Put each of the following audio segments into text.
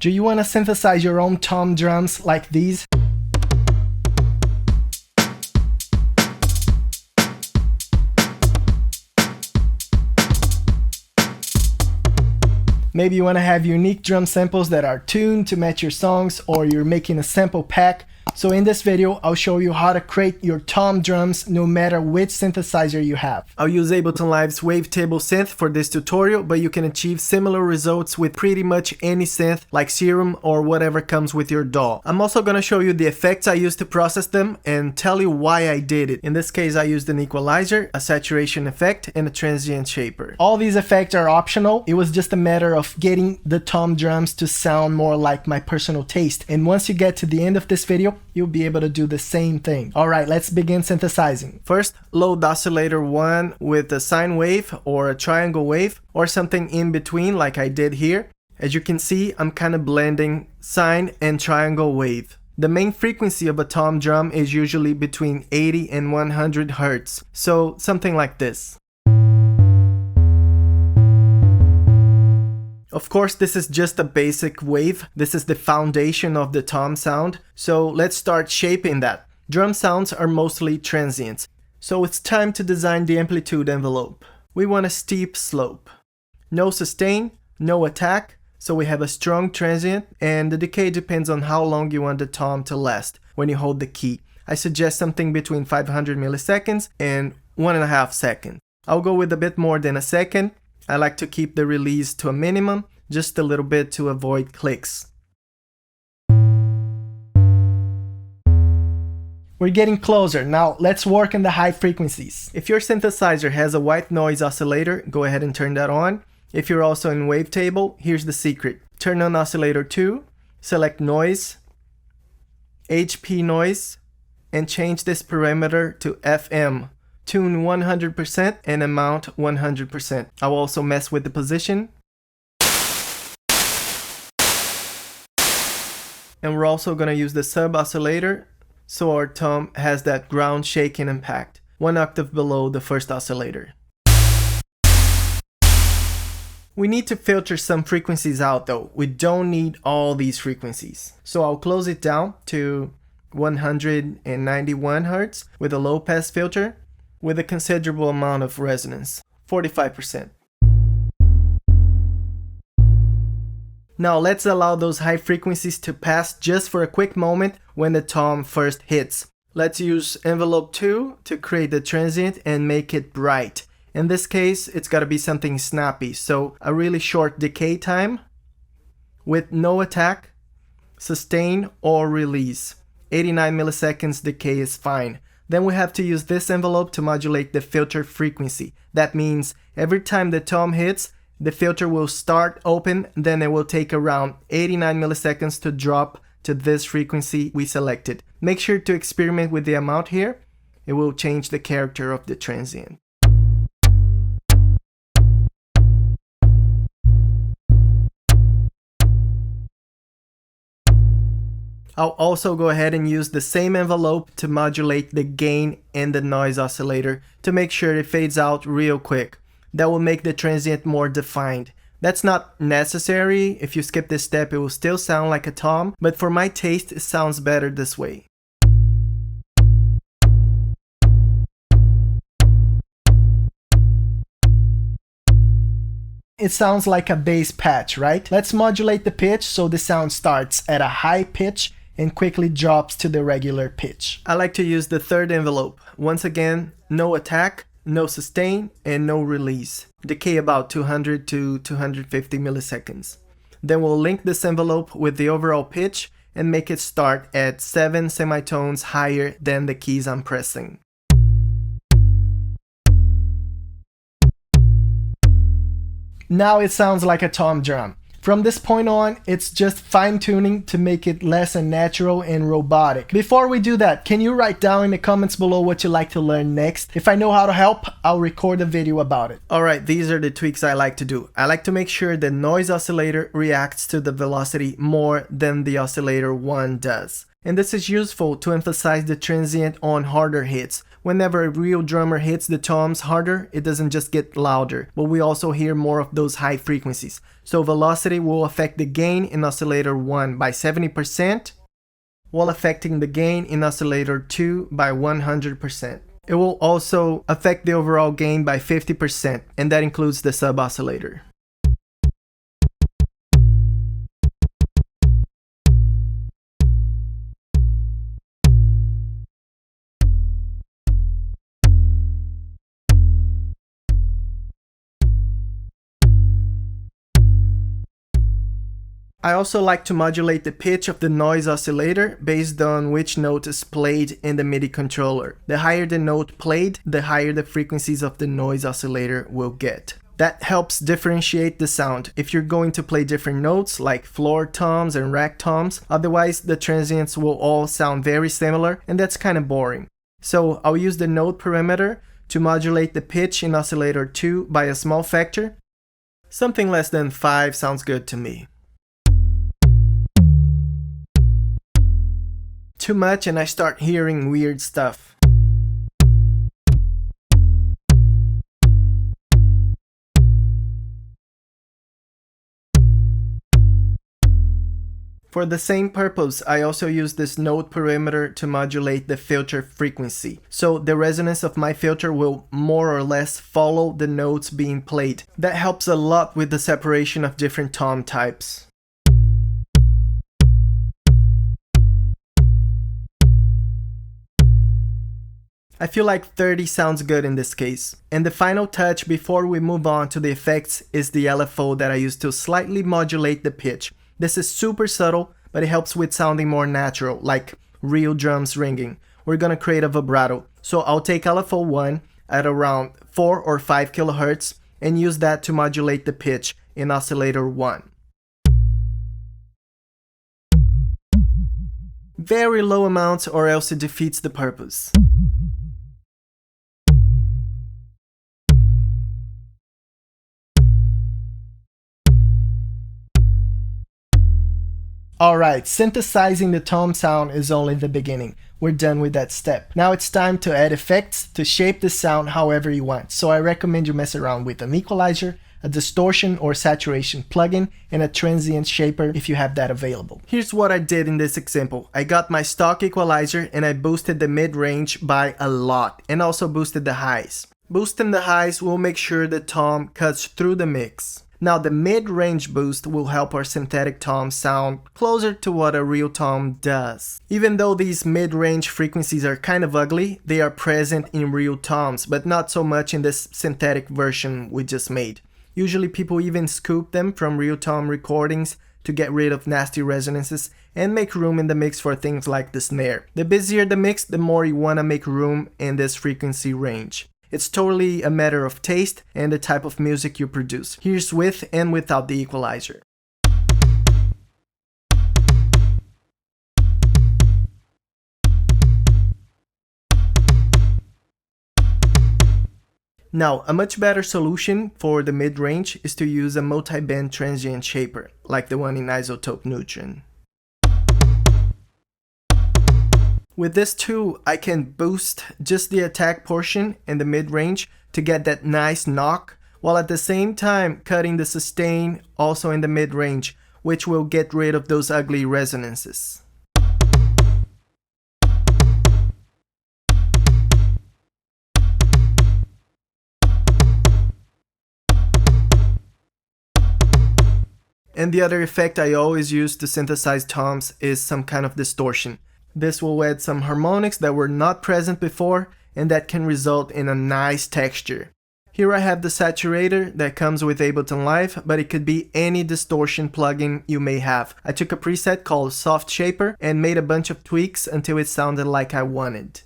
Do you want to synthesize your own tom drums like these? Maybe you want to have unique drum samples that are tuned to match your songs, or you're making a sample pack. So in this video, I'll show you how to create your tom drums no matter which synthesizer you have. I'll use Ableton Live's Wavetable synth for this tutorial, but you can achieve similar results with pretty much any synth like Serum or whatever comes with your DAW. I'm also going to show you the effects I used to process them and tell you why I did it. In this case, I used an equalizer, a saturation effect, and a transient shaper. All these effects are optional. It was just a matter of getting the tom drums to sound more like my personal taste. And once you get to the end of this video, you'll be able to do the same thing. Alright, let's begin synthesizing. First, load Oscillator 1 with a sine wave or a triangle wave or something in between like I did here. As you can see, I'm kind of blending sine and triangle wave. The main frequency of a tom drum is usually between 80 and 100 Hz, so something like this. Of course, this is just a basic wave. This is the foundation of the tom sound. So let's start shaping that. Drum sounds are mostly transients. So it's time to design the amplitude envelope. We want a steep slope. No sustain, no attack. So we have a strong transient, and the decay depends on how long you want the tom to last when you hold the key. I suggest something between 500 milliseconds and 1.5 seconds. I'll go with a bit more than a second. I like to keep the release to a minimum, just a little bit to avoid clicks. We're getting closer. Now let's work on the high frequencies. If your synthesizer has a white noise oscillator, go ahead and turn that on. If you're also in Wavetable, here's the secret. Turn on Oscillator 2, select Noise, HP Noise, and change this parameter to FM. Tune 100% and amount 100%. I'll also mess with the position. And we're also going to use the sub oscillator so our tom has that ground shaking impact, 1 octave below the first oscillator. We need to filter some frequencies out though. We don't need all these frequencies. So I'll close it down to 191 Hz with a low pass filter, with a considerable amount of resonance, 45%. Now let's allow those high frequencies to pass just for a quick moment when the tom first hits. Let's use envelope 2 to create the transient and make it bright. In this case, it's gotta be something snappy, so a really short decay time with no attack, sustain, or release. 89 milliseconds decay is fine. Then we have to use this envelope to modulate the filter frequency. That means every time the tom hits, the filter will start open, then it will take around 89 milliseconds to drop to this frequency we selected. Make sure to experiment with the amount here. It will change the character of the transient. I'll also go ahead and use the same envelope to modulate the gain and the noise oscillator to make sure it fades out real quick. That will make the transient more defined. That's not necessary. If you skip this step, it will still sound like a tom, but for my taste, it sounds better this way. It sounds like a bass patch, right? Let's modulate the pitch so the sound starts at a high pitch and quickly drops to the regular pitch. I like to use the third envelope. Once again, no attack, no sustain, and no release. Decay about 200 to 250 milliseconds. Then we'll link this envelope with the overall pitch and make it start at 7 semitones higher than the keys I'm pressing. Now it sounds like a tom drum. From this point on, it's just fine-tuning to make it less unnatural and robotic. Before we do that, can you write down in the comments below what you'd like to learn next? If I know how to help, I'll record a video about it. Alright, these are the tweaks I like to do. I like to make sure the noise oscillator reacts to the velocity more than the oscillator 1 does. And this is useful to emphasize the transient on harder hits. Whenever a real drummer hits the toms harder, it doesn't just get louder, but we also hear more of those high frequencies. So velocity will affect the gain in oscillator 1 by 70%, while affecting the gain in oscillator 2 by 100%. It will also affect the overall gain by 50%, and that includes the sub-oscillator. I also like to modulate the pitch of the noise oscillator based on which note is played in the MIDI controller. The higher the note played, the higher the frequencies of the noise oscillator will get. That helps differentiate the sound if you're going to play different notes like floor toms and rack toms. Otherwise, the transients will all sound very similar, and that's kind of boring. So I'll use the note parameter to modulate the pitch in oscillator 2 by a small factor. Something less than 5 sounds good to me. Too much and I start hearing weird stuff. For the same purpose, I also use this note parameter to modulate the filter frequency. So the resonance of my filter will more or less follow the notes being played. That helps a lot with the separation of different tom types. I feel like 30 sounds good in this case. And the final touch before we move on to the effects is the LFO that I use to slightly modulate the pitch. This is super subtle, but it helps with sounding more natural, like real drums ringing. We're gonna create a vibrato. So I'll take LFO 1 at around 4 or 5 kHz and use that to modulate the pitch in oscillator 1. Very low amounts or else it defeats the purpose. Alright, synthesizing the tom sound is only the beginning. We're done with that step. Now it's time to add effects to shape the sound however you want. So I recommend you mess around with an equalizer, a distortion or saturation plugin, and a transient shaper if you have that available. Here's what I did in this example. I got my stock equalizer and I boosted the mid-range by a lot and also boosted the highs. Boosting the highs will make sure the tom cuts through the mix. Now the mid-range boost will help our synthetic tom sound closer to what a real tom does. Even though these mid-range frequencies are kind of ugly, they are present in real toms, but not so much in this synthetic version we just made. Usually people even scoop them from real tom recordings to get rid of nasty resonances and make room in the mix for things like the snare. The busier the mix, the more you want to make room in this frequency range. It's totally a matter of taste and the type of music you produce. Here's with and without the equalizer. Now, a much better solution for the mid-range is to use a multiband transient shaper, like the one in Isotope Neutron. With this tool, I can boost just the attack portion in the mid-range to get that nice knock, while at the same time cutting the sustain also in the mid-range, which will get rid of those ugly resonances. And the other effect I always use to synthesize toms is some kind of distortion. This will add some harmonics that were not present before and that can result in a nice texture. Here I have the saturator that comes with Ableton Live, but it could be any distortion plugin you may have. I took a preset called Soft Shaper and made a bunch of tweaks until it sounded like I wanted.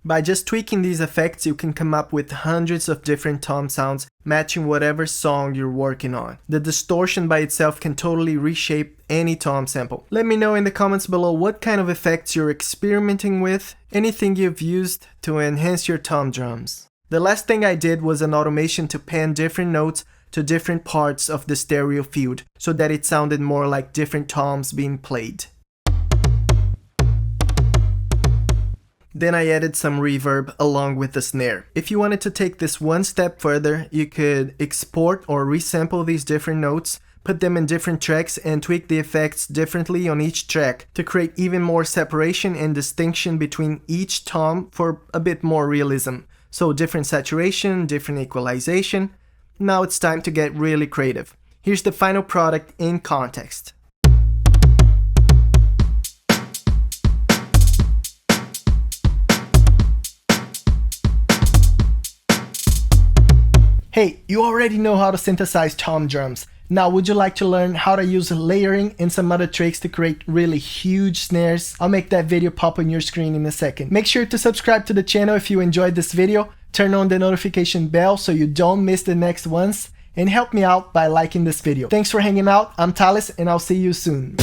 By just tweaking these effects, you can come up with hundreds of different tom sounds matching whatever song you're working on. The distortion by itself can totally reshape any tom sample. Let me know in the comments below what kind of effects you're experimenting with, anything you've used to enhance your tom drums. The last thing I did was an automation to pan different notes to different parts of the stereo field so that it sounded more like different toms being played. Then I added some reverb along with the snare. If you wanted to take this one step further, you could export or resample these different notes, put them in different tracks and tweak the effects differently on each track to create even more separation and distinction between each tom for a bit more realism. So different saturation, different equalization. Now it's time to get really creative. Here's the final product in context. Hey, you already know how to synthesize tom drums. Now, would you like to learn how to use layering and some other tricks to create really huge snares? I'll make that video pop on your screen in a second. Make sure to subscribe to the channel if you enjoyed this video, turn on the notification bell so you don't miss the next ones, and help me out by liking this video. Thanks for hanging out, I'm Thales and I'll see you soon.